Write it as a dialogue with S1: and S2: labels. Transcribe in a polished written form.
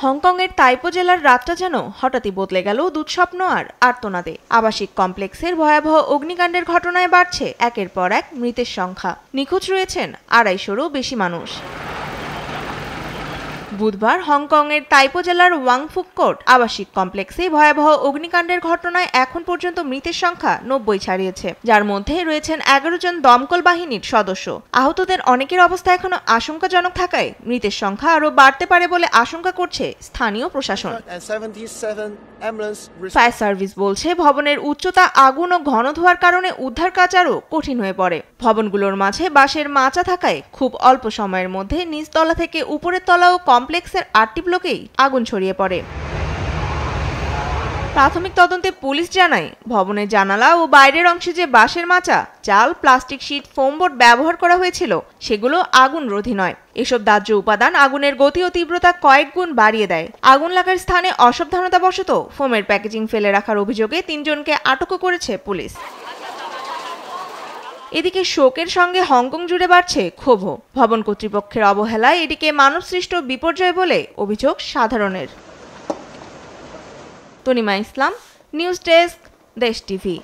S1: হংকংয়ের তাইপো জেলার রাতটা যেন হঠাৎই বদলে গেল দুঃস্বপ্ন আর আর্তনাদে। আবাসিক কমপ্লেক্সের ভয়াবহ অগ্নিকাণ্ডের ঘটনায় বাড়ছে একের পর এক মৃতের সংখ্যা। নিখোঁজ রয়েছেন 250-রও বেশি মানুষ। বুধবার হংকংয়ের তাইপো জেলার ওয়াংফুক কোর্ট আবাসিক কমপ্লেক্সে ভয়াবহ অগ্নিকাণ্ডের ঘটনায় এখন পর্যন্ত মৃতের সংখ্যা 90 ছাড়িয়েছে, যার মধ্যে রয়েছেন 11 জন দমকল বাহিনীর সদস্য। আহতদের অনেকের অবস্থা এখনো আশঙ্কাজনক থাকায় মৃতের সংখ্যা আরও বাড়তে পারে বলে আশঙ্কা করছে স্থানীয় প্রশাসন। ফায়ার সার্ভিস বলছে, ভবনের উচ্চতা, আগুন ও ঘন ধোঁয়ার কারণে উদ্ধার কাজ আরও কঠিন হয়ে পড়ে। ভবনগুলোর মাঝে বাঁশের মাচা থাকায় খুব অল্প সময়ের মধ্যে নিচতলা থেকে উপরের তলা ও কমপ্লেক্সের 8টি ব্লকেই আগুন ছড়িয়ে পড়ে। প্রাথমিক তদন্তে পুলিশ জানায়, ভবনের জানালা ও বাইরের অংশে যে বাঁশের মাচা, চাল, প্লাস্টিক শিট, ফোম বোর্ড ব্যবহার করা হয়েছিল সেগুলো আগুন রোধী নয়। এসব দাহ্য উপাদান আগুনের গতি ও তীব্রতা কয়েক গুণ বাড়িয়ে দেয়। আগুন লাগার স্থানে অসাবধানতাবশত ফোমের প্যাকেজিং ফেলে রাখার অভিযোগে 3 জনকে আটকও করেছে পুলিশ। এদিকে শোকের সঙ্গে হংকং জুড়ে বাড়ছে ক্ষোভও। ভবন কর্তৃপক্ষের অবহেলায় এটিকে মানবসৃষ্ট বিপর্যয় বলে অভিযোগ সাধারণের। তনিমা ইসলাম, নিউজ ডেস্ক, দেশ টিভি।